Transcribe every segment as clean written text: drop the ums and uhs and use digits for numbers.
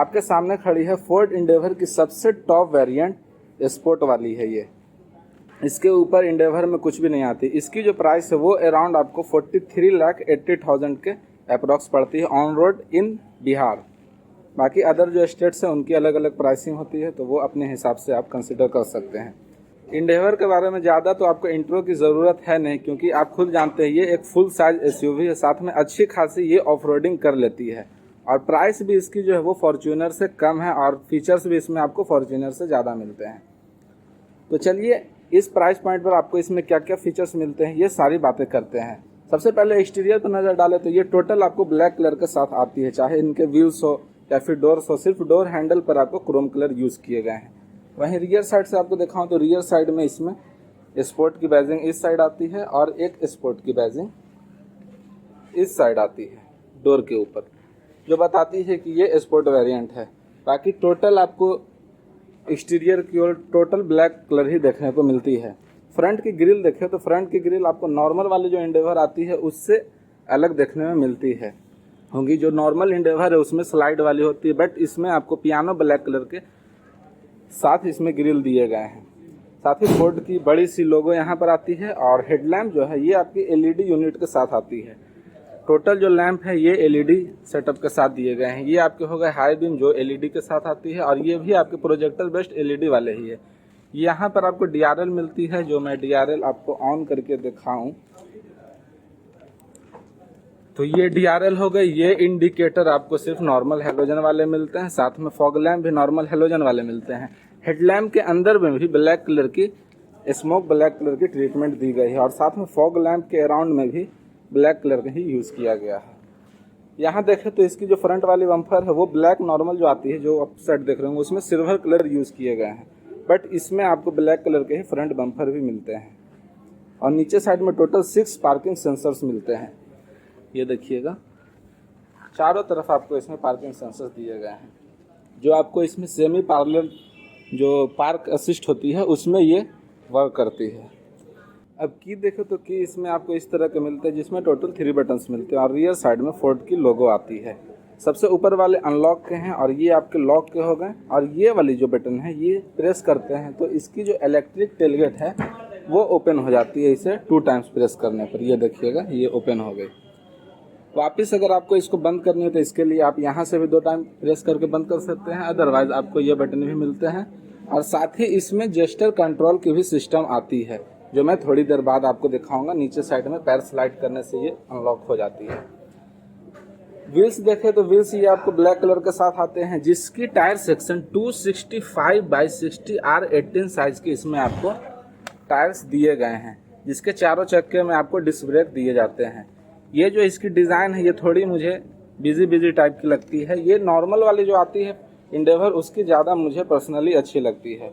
आपके सामने खड़ी है फोर्ड इंडेवर की सबसे टॉप वेरिएंट, स्पोर्ट वाली है ये। इसके ऊपर इंडेवर में कुछ भी नहीं आती। इसकी जो प्राइस है वो अराउंड आपको 43,80,000 के अप्रॉक्स पड़ती है ऑन रोड इन बिहार। बाकी अदर जो स्टेट्स हैं उनकी अलग अलग प्राइसिंग होती है, तो वो अपने हिसाब से आप कंसिडर कर सकते हैं। इंडेवर के बारे में ज़्यादा तो आपको इंट्रो की ज़रूरत है नहीं, क्योंकि आप खुद जानते हैं ये एक फुल साइज एसयूवी है, साथ में अच्छी खासी ये ऑफ रोडिंग कर लेती है। और प्राइस भी इसकी जो है वो फॉर्च्यूनर से कम है और फीचर्स भी इसमें आपको फॉर्च्यूनर से ज़्यादा मिलते हैं। तो चलिए इस प्राइस पॉइंट पर आपको इसमें क्या क्या फीचर्स मिलते हैं ये सारी बातें करते हैं। सबसे पहले एक्सटीरियर पर नज़र डालें तो ये टोटल आपको ब्लैक कलर के साथ आती है, चाहे इनके व्हील्स हो या फिर डोर्स हो। सिर्फ डोर हैंडल पर आपको क्रोम कलर यूज़ किए गए हैं। वहीं रियर साइड से आपको दिखाऊं तो रियर साइड में इसमें स्पोर्ट की बैजिंग इस साइड आती है और एक स्पोर्ट की बैजिंग इस साइड आती है डोर के ऊपर, जो बताती है कि ये स्पोर्ट वेरिएंट है। बाकी टोटल आपको एक्सटीरियर की ओर टोटल ब्लैक कलर ही देखने को मिलती है। फ्रंट की ग्रिल देखें तो फ्रंट की ग्रिल आपको नॉर्मल वाली जो इंडेवर आती है उससे अलग देखने में मिलती है। होंगी जो नॉर्मल इंडेवर है उसमें स्लाइड वाली होती है, बट इसमें आपको पियानो ब्लैक कलर के साथ इसमें ग्रिल दिए गए हैं। साथ ही फोर्ड की बड़ी सी लोगो यहाँ पर आती है और हेडलैम्प जो है ये आपकी एलईडी यूनिट के साथ आती है। टोटल जो लैंप है ये एलईडी सेटअप के साथ दिए गए हैं। ये आपके हो गए हाई बीम जो एलईडी के साथ आती है और ये भी आपके प्रोजेक्टर बेस्ड एलईडी वाले ही है। यहाँ पर आपको डीआरएल मिलती है, जो मैं डीआरएल आपको ऑन करके दिखाऊं तो ये डीआरएल हो गई। ये इंडिकेटर आपको सिर्फ नॉर्मल हेलोजन वाले मिलते हैं, साथ में फॉग लैम्प भी नॉर्मल हेलोजन वाले मिलते हैं। हेडलैम्प के अंदर में भी ब्लैक कलर की स्मोक ब्लैक कलर की ट्रीटमेंट दी गई है और साथ में फॉग लैम्प के अराउंड में भी ब्लैक कलर का ही यूज़ किया गया है। यहाँ देखें तो इसकी जो फ्रंट वाली बम्पर है वो ब्लैक नॉर्मल जो आती है, जो आप साइड देख रहे होंगे उसमें सिल्वर कलर यूज़ किए गए हैं, बट इसमें आपको ब्लैक कलर के ही फ्रंट बम्पर भी मिलते हैं। और नीचे साइड में टोटल 6 पार्किंग सेंसर्स मिलते हैं। ये देखिएगा चारों तरफ आपको इसमें पार्किंग सेंसर्स दिए गए हैं, जो आपको इसमें सेमी पैरेलल जो पार्क असिस्ट होती है उसमें ये वर्क करती है। अब की देखो तो की इसमें आपको इस तरह के मिलते हैं, जिसमें टोटल 3 बटन्स मिलते हैं और रियर साइड में फोर्ड की लोगो आती है। सबसे ऊपर वाले अनलॉक के हैं और ये आपके लॉक के हो गए। और ये वाली जो बटन है ये प्रेस करते हैं तो इसकी जो इलेक्ट्रिक टेलगेट है वो ओपन हो जाती है इसे 2 टाइम्स प्रेस करने पर। ये देखिएगा ये ओपन हो गई। वापस अगर आपको इसको बंद करनी है तो इसके लिए आप यहाँ से भी 2 टाइम प्रेस करके बंद कर सकते हैं, अदरवाइज आपको ये बटन भी मिलते हैं। और साथ ही इसमें जेस्चर कंट्रोल की भी सिस्टम आती है, जो मैं थोड़ी देर बाद आपको दिखाऊंगा। नीचे साइड में पैर स्लाइड करने से ये अनलॉक हो जाती है। व्हील्स देखें तो व्हील्स ये आपको ब्लैक कलर के साथ आते हैं, जिसकी टायर सेक्शन 265/60 R18 साइज के इसमें आपको टायर्स दिए गए हैं, जिसके चारों चक्के में आपको डिस्क ब्रेक दिए जाते हैं। ये जो इसकी डिज़ाइन है ये थोड़ी मुझे बिजी टाइप की लगती है। ये नॉर्मल वाली जो आती है इंडेवर उसकी ज़्यादा मुझे पर्सनली अच्छी लगती है।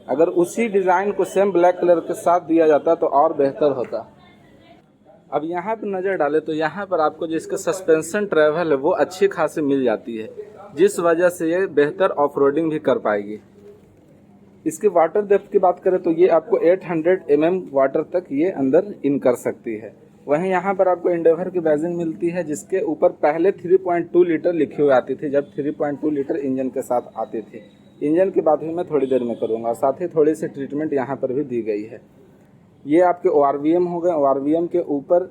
अगर उसी डिज़ाइन को सेम ब्लैक कलर के साथ दिया जाता तो और बेहतर होता। अब यहाँ पर नज़र डालें तो यहाँ पर आपको जिसका सस्पेंशन ट्रैवल है वो अच्छी खासी मिल जाती है, जिस वजह से ये बेहतर ऑफ रोडिंग भी कर पाएगी। इसकी वाटर डेप्थ की बात करें तो ये आपको 800 mm वाटर तक ये अंदर इन कर सकती है। वहीं यहाँ पर आपको इंडेवर की बैजिंग मिलती है, जिसके ऊपर पहले 3.2 लीटर लिखी हुई आती थी, जब 3.2 लीटर इंजन के साथ आती थी। इंजन की बात भी मैं थोड़ी देर में करूँगा। साथ ही थोड़ी सी ट्रीटमेंट यहाँ पर भी दी गई है। ये आपके ORVM हो गए। ORVM के ऊपर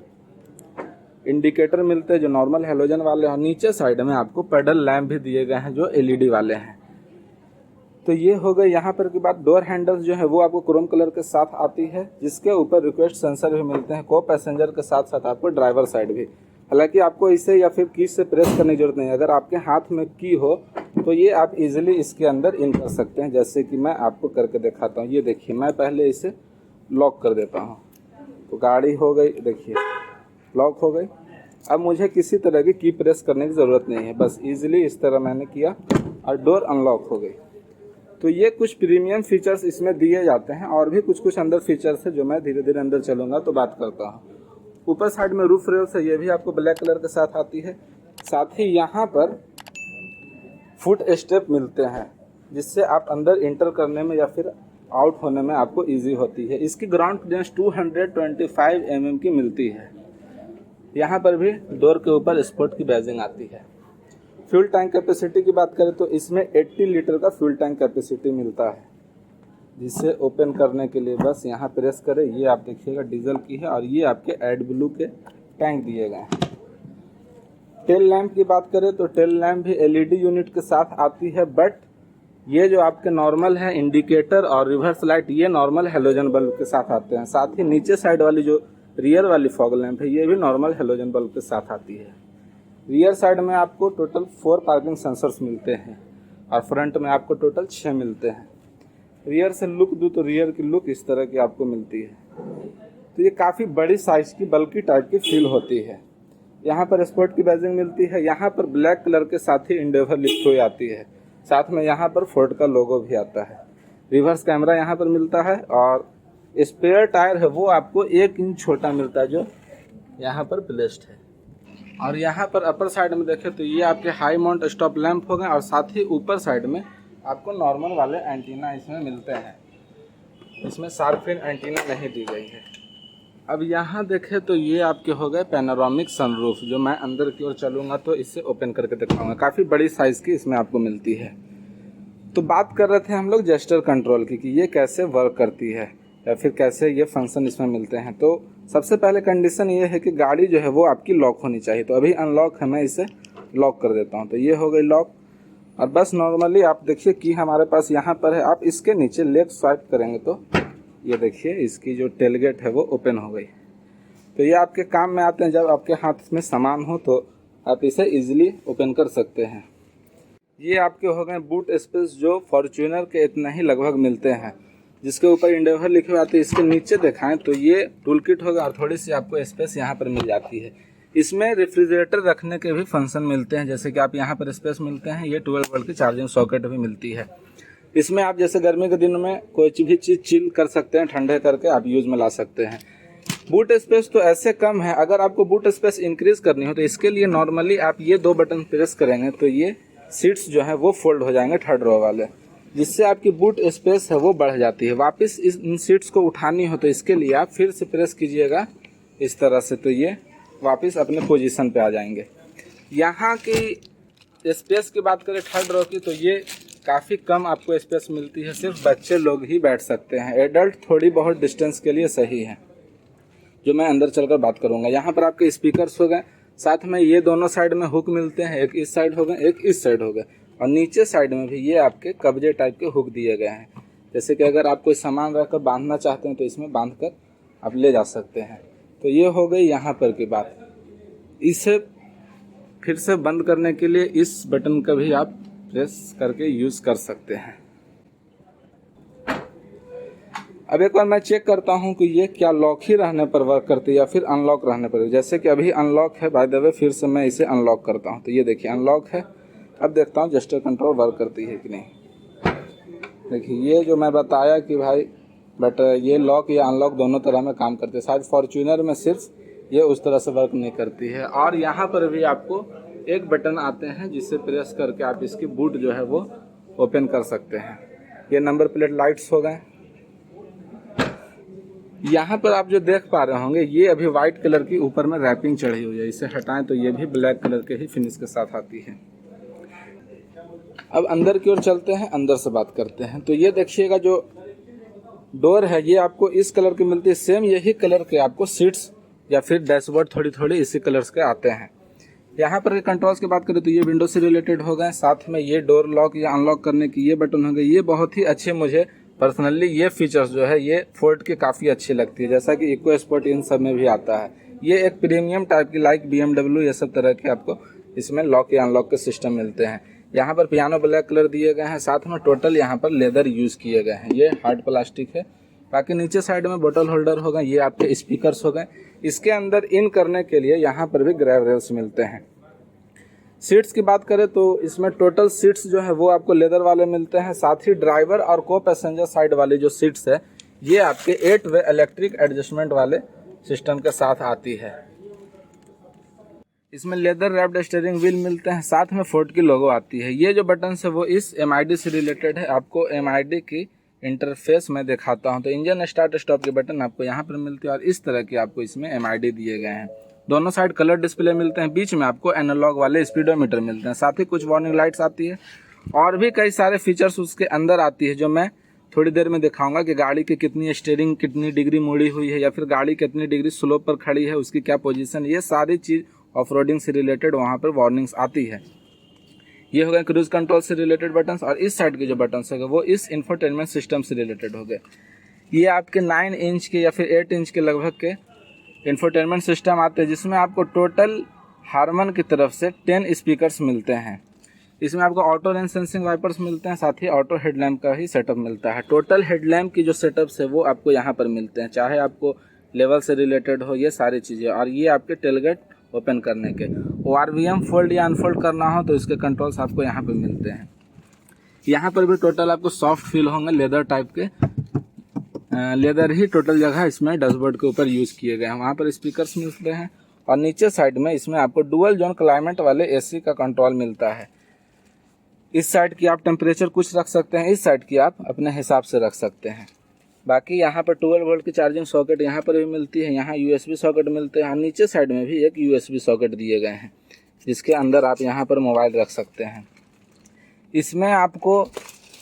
इंडिकेटर मिलते हैं जो नॉर्मल हेलोजन वाले हैं। नीचे साइड में आपको पेडल लैम्प भी दिए गए हैं जो LED वाले हैं। तो ये हो गए यहाँ पर की बात। डोर हैंडल्स जो है वो आपको क्रोम कलर के साथ आती है, जिसके ऊपर रिक्वेस्ट सेंसर भी मिलते हैं, को पैसेंजर के साथ साथ आपको ड्राइवर साइड भी। हालांकि आपको इसे या फिर की से प्रेस करने की जरूरत नहीं है। अगर आपके हाथ में की हो तो ये आप इजीली इसके अंदर इन कर सकते हैं, जैसे कि मैं आपको करके दिखाता हूँ। ये देखिए मैं पहले इसे लॉक कर देता हूँ तो गाड़ी हो गई, देखिए लॉक हो गई। अब मुझे किसी तरह की प्रेस करने की ज़रूरत नहीं है, बस इजीली इस तरह मैंने किया और डोर अनलॉक हो गई। तो ये कुछ प्रीमियम फीचर्स इसमें दिए जाते हैं और भी कुछ अंदर फीचर्स है जो मैं धीरे धीरे अंदर चलूँगा तो बात करता हूँ। ऊपर साइड में रूफ रेल्स है, ये भी आपको ब्लैक कलर के साथ आती है। साथ ही यहाँ पर फुट स्टेप मिलते हैं, जिससे आप अंदर इंटर करने में या फिर आउट होने में आपको इजी होती है। इसकी ग्राउंड क्लियरेंस 225 mm की मिलती है। यहाँ पर भी डोर के ऊपर स्पोर्ट की बैजिंग आती है। फ्यूल टैंक कैपेसिटी की बात करें तो इसमें 80 लीटर का फ्यूल टैंक कैपेसिटी मिलता है, जिसे ओपन करने के लिए बस यहाँ प्रेस करें। ये आप देखिएगा डीजल की है और ये आपके एड ब्लू के टैंक दिए गए हैं। टेल लैंप की बात करें तो टेल लैंप भी एलईडी यूनिट के साथ आती है, बट ये जो आपके नॉर्मल है इंडिकेटर और रिवर्स लाइट ये नॉर्मल हेलोजन बल्ब के साथ आते हैं। साथ ही नीचे साइड वाली जो रियर वाली फॉग लैंप है ये भी नॉर्मल हेलोजन बल्ब के साथ आती है। रियर साइड में आपको टोटल 4 पार्किंग सेंसर्स मिलते हैं और फ्रंट में आपको टोटल 6 मिलते हैं। रियर से लुक दूँ तो रियर की लुक इस तरह की आपको मिलती है। तो ये काफ़ी बड़ी साइज की बल्कि टाइप की फील होती है। यहाँ पर स्पोर्ट की बैजिंग मिलती है। यहाँ पर ब्लैक कलर के साथ ही इंडेवर लिखी हुई आती है। साथ में यहाँ पर फोर्ड का लोगो भी आता है। रिवर्स कैमरा यहाँ पर मिलता है और स्पेयर टायर है वो आपको 1 इंच छोटा मिलता है जो यहाँ पर प्लेस्ड है। और यहाँ पर अपर साइड में देखें तो ये आपके हाई माउंट स्टॉप लैंप हो गए और साथ ही ऊपर साइड में आपको नॉर्मल वाले एंटीना इसमें मिलते हैं। इसमें शार्प एंटीना नहीं दी गई है। अब यहाँ देखें तो ये आपके हो गए पैनोरामिक सनरूफ, जो मैं अंदर की ओर चलूँगा तो इससे ओपन करके दिखाऊंगा। काफ़ी बड़ी साइज़ की इसमें आपको मिलती है। तो बात कर रहे थे हम लोग जेस्चर कंट्रोल की कि ये कैसे वर्क करती है या फिर कैसे ये फंक्शन इसमें मिलते हैं। तो सबसे पहले कंडीशन ये है कि गाड़ी जो है वो आपकी लॉक होनी चाहिए। तो अभी अनलॉक है, मैं इसे लॉक कर देता हूँ। तो ये हो गई लॉक। और बस नॉर्मली आप देखिए कि हमारे पास यहाँ पर है, आप इसके नीचे लेफ्ट स्वाइप करेंगे तो ये देखिए इसकी जो टेलगेट है वो ओपन हो गई। तो ये आपके काम में आते हैं जब आपके हाथ में सामान हो तो आप इसे इजीली ओपन कर सकते हैं। ये आपके हो गए बूट स्पेस जो फॉर्च्यूनर के इतना ही लगभग मिलते हैं, जिसके ऊपर इंडेवर लिखे हुए आते हैं। इसके नीचे दिखाएं तो ये टूल किट होगा और थोड़ी सी आपको स्पेस यहाँ पर मिल जाती है। इसमें रेफ्रिजरेटर रखने के भी फंक्शन मिलते हैं, जैसे कि आप यहाँ पर स्पेस मिलते हैं। ये 12 वोल्ट की चार्जिंग सॉकेट भी मिलती है। इसमें आप जैसे गर्मी के दिन में कोई भी चीज़ चिल कर सकते हैं, ठंडे करके आप यूज में ला सकते हैं। बूट स्पेस तो ऐसे कम है, अगर आपको बूट स्पेस इंक्रीज करनी हो तो इसके लिए नॉर्मली आप ये 2 बटन प्रेस करेंगे तो ये सीट्स जो है वो फोल्ड हो जाएंगे 3rd रो वाले, जिससे आपकी बूट स्पेस है वो बढ़ जाती है। वापस इन सीट्स को उठानी हो तो इसके लिए आप फिर से प्रेस कीजिएगा इस तरह से, तो ये वापस अपने पोजीशन पे आ जाएंगे। यहाँ की स्पेस की बात करें 3rd रो की तो ये काफ़ी कम आपको स्पेस मिलती है। सिर्फ बच्चे लोग ही बैठ सकते हैं, एडल्ट थोड़ी बहुत डिस्टेंस के लिए सही है, जो मैं अंदर चलकर बात करूँगा। यहाँ पर आपके स्पीकर्स हो गए, साथ में ये दोनों साइड में हुक मिलते हैं, एक इस साइड हो गए एक इस साइड हो गए। और नीचे साइड में भी ये आपके कब्जे टाइप के हुक दिए गए हैं, जैसे कि अगर आप कोई सामान रखकर बांधना चाहते हैं तो इसमें बांध कर आप ले जा सकते हैं। तो ये हो गई यहाँ पर की बात। इसे फिर से बंद करने के लिए इस बटन का भी आप प्रेस करके यूज़ कर सकते हैं। अब एक बार मैं चेक करता हूं कि ये क्या लॉक ही रहने पर वर्क करती है या फिर अनलॉक रहने पर। जैसे कि अभी अनलॉक है, बाय द वे फिर से मैं इसे अनलॉक करता हूं तो ये देखिए अनलॉक है। अब देखता हूं जेस्चर कंट्रोल वर्क करती है कि नहीं। देखिए ये जो मैं बताया कि भाई बट ये लॉक या अनलॉक दोनों तरह में काम करते हैं। शायद फॉर्च्यूनर में सिर्फ ये उस तरह से वर्क नहीं करती है। और यहाँ पर भी आपको एक बटन आते हैं जिससे प्रेस करके आप इसकी बूट जो है वो ओपन कर सकते हैं। ये नंबर प्लेट लाइट्स हो गए। यहाँ पर आप जो देख पा रहे होंगे ये अभी वाइट कलर की ऊपर में रैपिंग चढ़ी हुई है। इसे हटाएं तो ये भी ब्लैक कलर के ही फिनिश के साथ आती है। अब अंदर की ओर चलते हैं, अंदर से बात करते हैं। तो ये देखिएगा जो डोर है ये आपको इस कलर की मिलती है। सेम यही कलर के आपको सीट्स या फिर डैशबोर्ड थोड़ी थोड़ी इसी कलर्स के आते हैं। यहाँ पर कंट्रोल्स की बात करें तो ये विंडो से रिलेटेड हो गए। साथ में ये डोर लॉक या अनलॉक करने की ये बटन हो गए। ये बहुत ही अच्छे, मुझे पर्सनली ये फीचर्स जो है ये फोर्ड की काफ़ी अच्छी लगती है, जैसा कि इको स्पोर्ट इन सब में भी आता है। ये एक प्रीमियम टाइप की लाइक BMW ये सब तरह के आपको इसमें लॉक या अनलॉक के सिस्टम मिलते हैं। यहाँ पर पियानो ब्लैक कलर दिए गए हैं। साथ में टोटल यहाँ पर लेदर यूज़ किए गए हैं। ये हार्ड प्लास्टिक है। बाकी नीचे साइड में बोतल होल्डर हो गए। ये आपके स्पीकर्स हो गए। इसके अंदर इन करने के लिए यहाँ पर भी ग्रैब रेल्स मिलते हैं। सीट्स की बात करें तो इसमें टोटल सीट्स जो है वो आपको लेदर वाले मिलते हैं। साथ ही ड्राइवर और को पैसेंजर साइड वाली जो सीट्स है ये आपके 8 वे इलेक्ट्रिक एडजस्टमेंट वाले सिस्टम के साथ आती है। इसमें लेदर रैप्ड स्टीयरिंग व्हील मिलते हैं। साथ में फोर्ड की लोगो आती है। ये जो बटन है वो इस MID से रिलेटेड है। आपको MID की इंटरफेस में दिखाता हूँ तो इंजन स्टार्ट स्टॉप के बटन आपको यहाँ पर मिलते हैं और इस तरह की आपको इसमें MID दिए गए हैं। दोनों साइड कलर डिस्प्ले मिलते हैं, बीच में आपको एनालॉग वाले स्पीडोमीटर मिलते हैं, साथ ही कुछ वार्निंग लाइट्स आती है और भी कई सारे फीचर्स उसके अंदर आती है, जो मैं थोड़ी देर में दिखाऊंगा कि गाड़ी की कितनी स्टीयरिंग कितनी डिग्री मुड़ी हुई है या फिर गाड़ी कितनी डिग्री स्लोप पर खड़ी है, उसकी क्या पोजीशन, ये सारी चीज़ ऑफ रोडिंग से रिलेटेड वहाँ पर वार्निंग्स आती है। ये हो गए क्रूज कंट्रोल से रिलेटेड बटन्स, और इस साइड के जो बटन्स होंगे वो इस इंफोटेनमेंट सिस्टम से रिलेटेड हो गए। ये आपके 9 इंच के या फिर 8 इंच के लगभग के इंफोटेनमेंट सिस्टम आते हैं, जिसमें आपको टोटल हार्मन की तरफ से 10 स्पीकर्स मिलते हैं। इसमें आपको ऑटो रेन सेंसिंग वाइपर्स मिलते हैं, साथ ही ऑटो हेडलैम्प का ही सेटअप मिलता है। टोटल हेडलैम्प की जो सेटअप्स है वो आपको यहाँ पर मिलते हैं, चाहे आपको लेवल से रिलेटेड हो, ये सारी चीज़ें। और ये आपके टेलगेट ओपन करने के, ORVM फोल्ड या अनफोल्ड करना हो तो इसके कंट्रोल्स आपको यहाँ पर मिलते हैं। यहाँ पर भी टोटल आपको सॉफ्ट फील होंगे, लेदर टाइप के, लेदर ही टोटल जगह इसमें डैशबोर्ड के ऊपर यूज़ किए गए हैं। वहाँ पर स्पीकर्स मिलते हैं और नीचे साइड में इसमें आपको डुअल जोन क्लाइमेट वाले AC का कंट्रोल मिलता है। इस साइड की आप टेम्परेचर कुछ रख सकते हैं, इस साइड की आप अपने हिसाब से रख सकते हैं। बाकी यहाँ पर 12 वोल्ट की चार्जिंग सॉकेट यहाँ पर भी मिलती है, यहाँ USB सॉकेट मिलते हैं, और नीचे साइड में भी एक USB सॉकेट दिए गए हैं जिसके अंदर आप यहाँ पर मोबाइल रख सकते हैं। इसमें आपको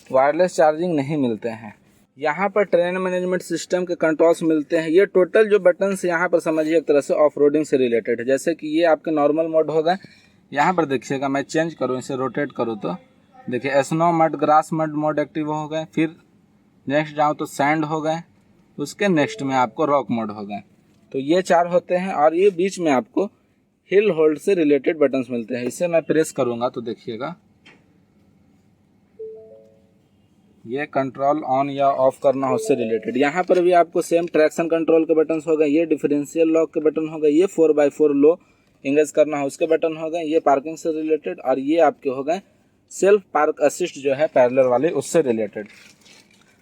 वायरलेस चार्जिंग नहीं मिलते हैं। यहाँ पर ट्रेन मैनेजमेंट सिस्टम के कंट्रोल्स मिलते हैं। ये टोटल जो बटन्स यहाँ पर समझिए एक तरह से ऑफ रोडिंग से रिलेटेड है। जैसे कि ये आपके नॉर्मल मोड हो गए, यहाँ पर देखिएगा मैं चेंज करूँ, इसे रोटेट करूँ तो देखिए snow mud grass mud mode active हो गए, फिर नेक्स्ट जाऊँ तो सैंड हो गए, उसके नेक्स्ट में आपको रॉक मोड हो गए। तो ये 4 होते हैं, और ये बीच में आपको हिल होल्ड से रिलेटेड बटन्स मिलते हैं। इसे मैं प्रेस करूँगा तो देखिएगा ये कंट्रोल ऑन या ऑफ करना उससे रिलेटेड। यहाँ पर भी आपको सेम ट्रैक्शन कंट्रोल के बटन्स हो गए, ये डिफरेंशियल लॉक के बटन हो गए, ये 4x4 लो इंगेज करना हो उसके बटन हो गए, ये पार्किंग से रिलेटेड, और ये आपके हो गए सेल्फ पार्क असिस्ट जो है पैरेलल वाले उससे रिलेटेड।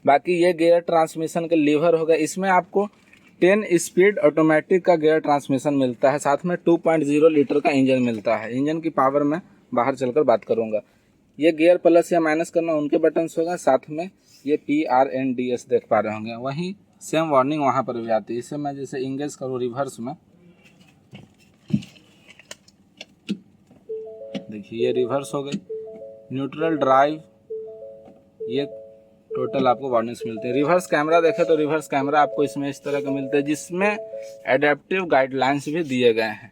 बाकी ये गियर ट्रांसमिशन के लीवर हो गए, इसमें आपको 10 स्पीड ऑटोमेटिक का गियर ट्रांसमिशन मिलता है, साथ में 2.0 लीटर का इंजन मिलता है। इंजन की पावर में बाहर चलकर बात करूँगा। ये गियर प्लस या माइनस करना उनके बटन्स होगा, साथ में ये PRNDS देख पा रहे होंगे। वहीं सेम वार्निंग वहाँ पर भी आती है। इसे मैं जैसे इंगेज करूँ रिवर्स में, देखिए ये रिवर्स हो गई, न्यूट्रल ड्राइव, ये टोटल आपको वार्निंग्स मिलते हैं। रिवर्स कैमरा देखें तो रिवर्स कैमरा आपको इसमें इस तरह के मिलते हैं, जिसमें एडेप्टिव गाइडलाइंस भी दिए गए हैं।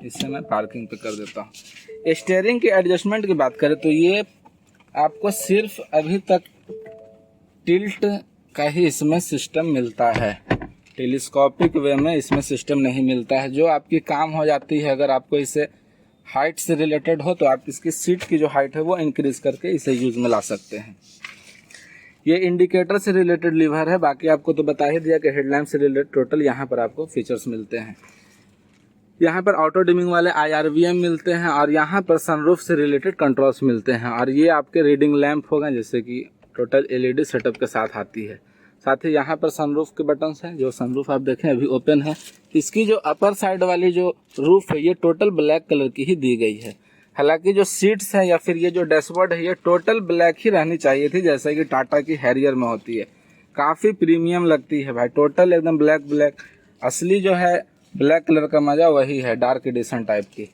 इससे मैं पार्किंग पे कर देता हूँ। स्टीयरिंग की एडजस्टमेंट की बात करें तो ये आपको सिर्फ अभी तक टिल्ट का ही इसमें सिस्टम मिलता है, टेलीस्कोपिक वे में इसमें सिस्टम नहीं मिलता है, जो आपकी काम हो जाती है। अगर आपको इसे हाइट से रिलेटेड हो तो आप इसकी सीट की जो हाइट है वो इंक्रीज करके इसे यूज में ला सकते हैं। ये इंडिकेटर से रिलेटेड लीवर है। बाकी आपको तो बता ही दिया कि हेडलैम्प से रिलेटेड टोटल यहाँ पर आपको फीचर्स मिलते हैं। यहाँ पर ऑटो डिमिंग वाले IRVM मिलते हैं, और यहाँ पर सनरूफ से रिलेटेड कंट्रोल्स मिलते हैं, और ये आपके रीडिंग लैंप हो गए, जैसे कि टोटल LED सेटअप के साथ आती है। साथ ही यहाँ पर सनरूफ के बटन्स हैं, जो सनरूफ आप देखें अभी ओपन है। इसकी जो अपर साइड वाली जो रूफ है ये टोटल ब्लैक कलर की ही दी गई है। हालांकि जो सीट्स हैं या फिर ये जो डैशबोर्ड है ये टोटल ब्लैक ही रहनी चाहिए थी, जैसा कि टाटा की हैरियर में होती है। काफ़ी प्रीमियम लगती है भाई, टोटल एकदम ब्लैक ब्लैक। असली जो है ब्लैक कलर का मज़ा वही है, डार्क एडिशन टाइप की।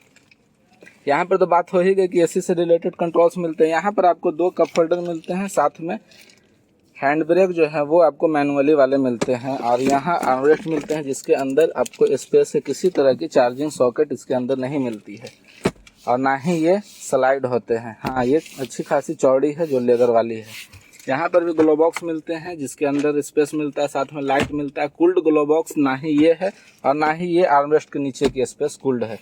यहाँ पर तो बात हो ही गई कि AC से रिलेटेड कंट्रोल्स मिलते हैं। यहाँ पर आपको 2 कप होल्डर मिलते हैं, साथ में हैंड ब्रेक जो है वो आपको मैनुअली वाले मिलते हैं, और यहाँ आर्मरेस्ट मिलते हैं जिसके अंदर आपको स्पेस है, किसी तरह की चार्जिंग सॉकेट इसके अंदर नहीं मिलती है, और ना ही ये स्लाइड होते हैं। हाँ, ये अच्छी खासी चौड़ी है जो लेदर वाली है। यहाँ पर भी ग्लो बॉक्स मिलते हैं जिसके अंदर स्पेस मिलता है, साथ में लाइट मिलता है। कूल्ड ग्लो बॉक्स ना ही ये है और ना ही ये आर्मरेस्ट के नीचे की स्पेस कूल्ड है,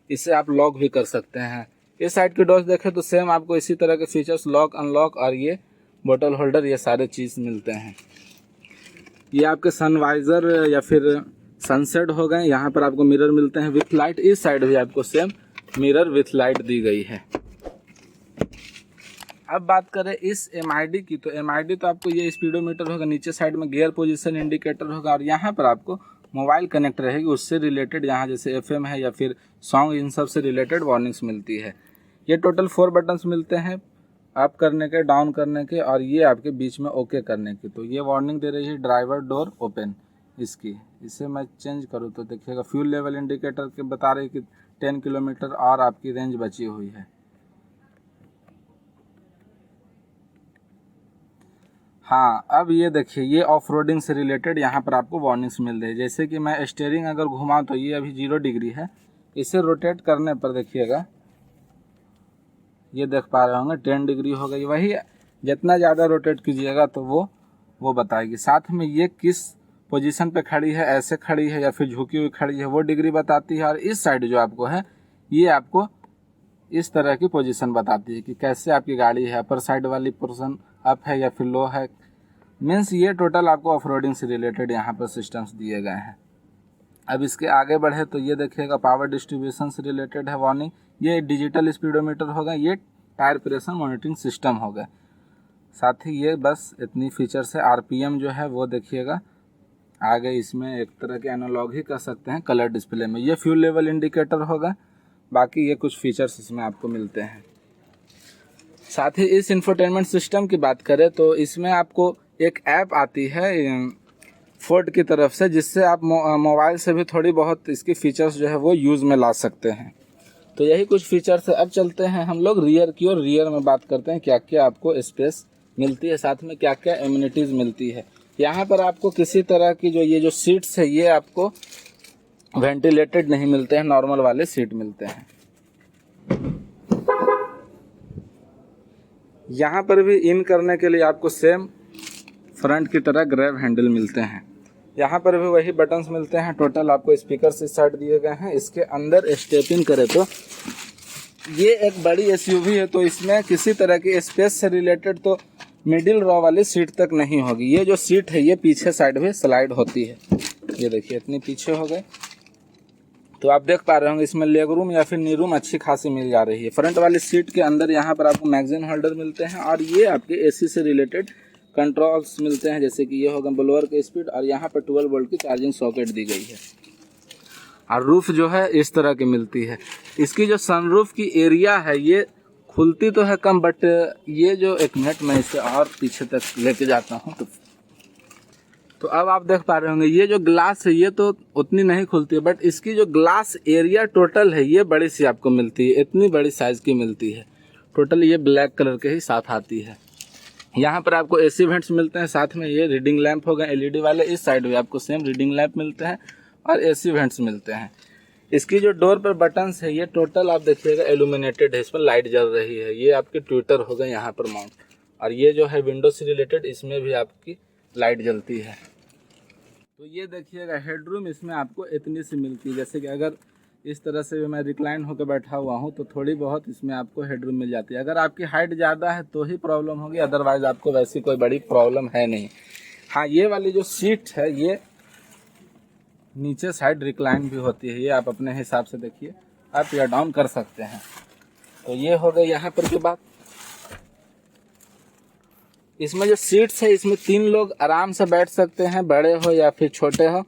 इसे आप लॉक भी कर सकते हैं। इस साइड की डोर्स देखें तो सेम आपको इसी तरह के फीचर्स, लॉक अनलॉक और ये बोतल होल्डर, ये सारे चीज़ मिलते हैं। ये आपके सनवाइज़र या फिर सनसेट हो गए। यहाँ पर आपको मिरर मिलते हैं विथ लाइट। इस साइड भी आपको सेम मिरर विथ लाइट दी गई है। अब बात करें इस MID की, तो MID तो आपको ये स्पीडोमीटर होगा, नीचे साइड में गियर पोजीशन इंडिकेटर होगा, और यहाँ पर आपको मोबाइल कनेक्ट रहेगी, उससे रिलेटेड यहाँ जैसे FM है या फिर सॉन्ग, इन सब से रिलेटेड वार्निंग्स मिलती है। ये टोटल 4 बटन्स मिलते हैं, अप करने के, डाउन करने के, और ये आपके बीच में ओके करने की। तो ये वार्निंग दे रही है ड्राइवर डोर ओपन, इसकी इसे मैं चेंज करूँ तो देखिएगा फ्यूल लेवल इंडिकेटर के बता रही कि 10 किलोमीटर और आपकी रेंज बची हुई है। हाँ, अब ये देखिए ये ऑफ रोडिंग से रिलेटेड यहाँ पर आपको वार्निंग्स मिल रही है। जैसे कि मैं स्टीयरिंग अगर घुमाऊँ तो ये अभी 0 डिग्री है, इसे रोटेट करने पर देखिएगा ये देख पा रहे होंगे 10 डिग्री हो गई। वही जितना ज़्यादा रोटेट कीजिएगा तो वो बताएगी। साथ में ये किस पोजीशन पे खड़ी है, ऐसे खड़ी है या फिर झुकी हुई खड़ी है, वो डिग्री बताती है। और इस साइड जो आपको है ये आपको इस तरह की पोजीशन बताती है कि कैसे आपकी गाड़ी है, अपर साइड वाली पोर्शन अप है या फिर लो है। मीन्स ये टोटल आपको ऑफ रोडिंग से रिलेटेड यहाँ पर सिस्टम्स दिए गए हैं। अब इसके आगे बढ़े तो ये देखिएगा पावर डिस्ट्रीब्यूशन से रिलेटेड है वार्निंग। ये डिजिटल स्पीडोमीटर होगा, ये टायर प्रेशर मॉनिटरिंग सिस्टम होगा। साथ ही ये बस इतनी फीचर्स है। आरपीएम जो है वो देखिएगा आगे इसमें एक तरह के एनालॉग ही कर सकते हैं कलर डिस्प्ले में। ये फ्यूल लेवल इंडिकेटर होगा, बाकी ये कुछ फीचर्स इसमें आपको मिलते हैं। साथ ही इस इंफोटेनमेंट सिस्टम की बात करें तो इसमें आपको एक ऐप आती है फोर्ड की तरफ से, जिससे आप मोबाइल से भी थोड़ी बहुत इसकी फीचर्स जो है वो यूज़ में ला सकते हैं। तो यही कुछ फीचर्स है। अब चलते हैं हम लोग रियर की, और रियर में बात करते हैं क्या क्या आपको स्पेस मिलती है, साथ में क्या क्या एमिनिटीज़ मिलती है। यहाँ पर आपको किसी तरह की ये जो सीट्स है ये आपको वेंटिलेटेड नहीं मिलते हैं, नॉर्मल वाले सीट मिलते हैं। यहाँ पर भी इन करने के लिए आपको सेम फ्रंट की तरह ग्रैब हैंडल मिलते हैं। यहाँ पर भी वही बटन्स मिलते हैं। टोटल आपको स्पीकर इस साइड दिए गए हैं। इसके अंदर स्टेप इन करें तो ये एक बड़ी एसयूवी है, तो इसमें किसी तरह की स्पेस से रिलेटेड तो मिडिल रॉ वाली सीट तक नहीं होगी। ये जो सीट है ये पीछे साइड में स्लाइड होती है। ये देखिए इतनी पीछे हो गए तो आप देख पा रहे होंगे इसमें लेग रूम या फिर नी रूम अच्छी खासी मिल जा रही है। फ्रंट वाली सीट के अंदर यहाँ पर आपको मैगजीन होल्डर मिलते हैं, और ये आपके एसी से रिलेटेड कंट्रोल्स मिलते हैं। जैसे कि ये होगा ब्लोअर की स्पीड, और यहाँ पर 12 वोल्ट की चार्जिंग सॉकेट दी गई है। और रूफ जो है इस तरह की मिलती है। इसकी जो सनरूफ की एरिया है ये खुलती तो है कम, बट ये जो एक मिनट मैं इसे और पीछे तक लेके जाता हूँ तो अब आप देख पा रहे होंगे ये जो ग्लास है ये तो उतनी नहीं खुलती है, बट इसकी जो ग्लास एरिया टोटल है ये बड़ी सी आपको मिलती है, इतनी बड़ी साइज की मिलती है। टोटल ये ब्लैक कलर के ही साथ आती है। यहाँ पर आपको एसी वेंट्स मिलते हैं, साथ में ये रीडिंग लैंप हो गए एलईडी वाले। इस साइड भी आपको सेम रीडिंग लैंप मिलते हैं और एसी वेंट्स मिलते हैं। इसकी जो डोर पर बटन्स है ये टोटल आप देखिएगा एल्यूमिनेटेड है, इस पर लाइट जल रही है। ये आपके ट्विटर हो गए यहाँ पर माउंट, और ये जो है विंडो से रिलेटेड इसमें भी आपकी लाइट जलती है। तो ये देखिएगा हेडरूम इसमें आपको इतनी सी मिलती है। जैसे कि अगर इस तरह से मैं रिक्लाइन होकर बैठा हुआ हूँ तो थोड़ी बहुत इसमें आपको हेडरूम मिल जाती है। अगर आपकी हाइट ज़्यादा है तो ही प्रॉब्लम होगी, अदरवाइज आपको वैसी कोई बड़ी प्रॉब्लम है नहीं। हाँ, ये वाली जो सीट है ये नीचे साइड रिक्लाइन भी होती है, ये आप अपने हिसाब से देखिए अप या डाउन कर सकते हैं। तो ये हो गई यहाँ पर की बात। इसमें जो सीट्स है इसमें 3 लोग आराम से बैठ सकते हैं, बड़े हो या फिर छोटे हो।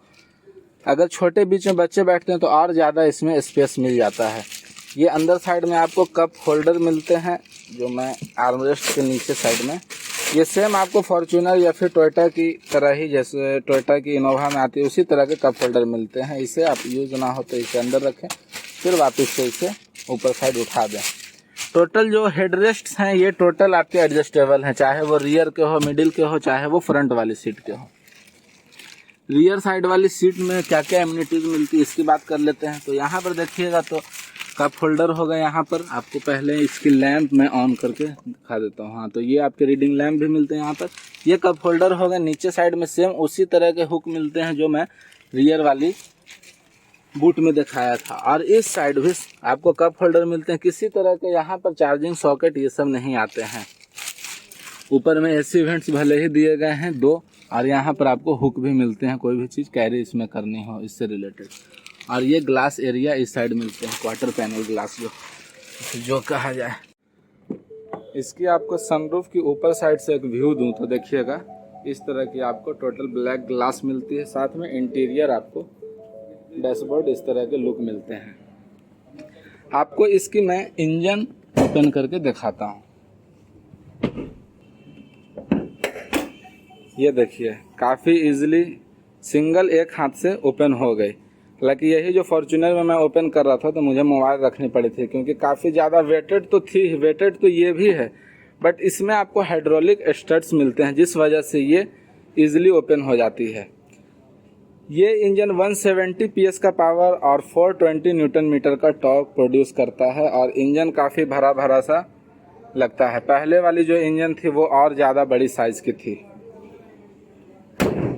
अगर छोटे बीच में बच्चे बैठते हैं तो और ज़्यादा इसमें स्पेस मिल जाता है। ये अंदर साइड में आपको कप होल्डर मिलते हैं, जो मैं आर्मरेस्ट के नीचे साइड में, ये सेम आपको फॉर्च्यूनर या फिर टोयोटा की तरह ही, जैसे टोयोटा की इनोवा में आती है उसी तरह के कप होल्डर मिलते हैं। इसे आप यूज़ ना हो तो इसे अंदर रखें, फिर वापस से इसे ऊपर साइड उठा दें। टोटल जो हेडरेस्ट हैं ये टोटल आपके एडजस्टेबल हैं, चाहे वो रियर के हो, मिडिल के हो, चाहे वो फ्रंट वाली सीट के हो। रियर साइड वाली सीट में क्या क्या एमिनिटीज़ मिलती है इसकी बात कर लेते हैं। तो यहाँ पर देखिएगा तो कप होल्डर होगा। यहाँ पर आपको पहले इसकी लैंप मैं ऑन करके दिखा देता हूँ। हाँ, तो ये आपके रीडिंग लैंप भी मिलते हैं यहाँ पर। ये कप होल्डर होगा। नीचे साइड में सेम उसी तरह के हुक मिलते हैं जो मैं रियर वाली बूट में दिखाया था, और इस साइड भी आपको कप होल्डर मिलते हैं। किसी तरह के यहाँ पर चार्जिंग सॉकेट ये सब नहीं आते हैं। ऊपर में एसी वेंट्स भले ही दिए गए हैं 2, और यहाँ पर आपको हुक भी मिलते हैं, कोई भी चीज़ कैरी इसमें करनी हो इससे रिलेटेड। और ये ग्लास एरिया इस साइड मिलते हैं, क्वार्टर पैनल ग्लास जो कहा जाए। इसकी आपको सनरूफ की ऊपर साइड से एक व्यू दूं तो देखिएगा इस तरह की आपको टोटल ब्लैक ग्लास मिलती है। साथ में इंटीरियर आपको डैशबोर्ड इस तरह के लुक मिलते हैं। आपको इसकी मैं इंजन ओपन करके दिखाता हूँ। ये देखिए काफ़ी इजीली सिंगल एक हाथ से ओपन हो गई। हालांकि यही जो फॉर्च्यूनर में मैं ओपन कर रहा था तो मुझे मोबाइल रखनी पड़ी थी, क्योंकि काफ़ी ज़्यादा वेटेड तो थी, वेटेड तो ये भी है, बट इसमें आपको हाइड्रोलिक स्टड्स मिलते हैं जिस वजह से ये ईजिली ओपन हो जाती है। ये इंजन 170 PS का पावर और 420 न्यूटन मीटर का टॉर्क प्रोड्यूस करता है और इंजन काफ़ी भरा भरा सा लगता है। पहले वाली जो इंजन थी वो और ज़्यादा बड़ी साइज़ की थी।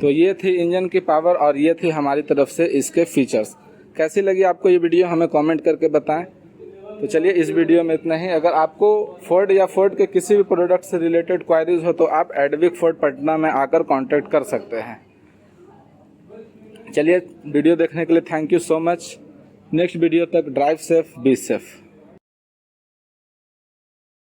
तो ये थी इंजन की पावर और ये थी हमारी तरफ से इसके फीचर्स। कैसी लगी आपको ये वीडियो हमें कमेंट करके बताएं। तो चलिए इस वीडियो में इतना ही। अगर आपको फोर्ड या फोर्ड के किसी भी प्रोडक्ट से रिलेटेड क्वायरीज हो तो आप एडविक फोर्ड पटना में आकर कांटेक्ट कर सकते हैं। चलिए वीडियो देखने के लिए thank you so much. Next video तक ड्राइव सेफ, बी सेफ।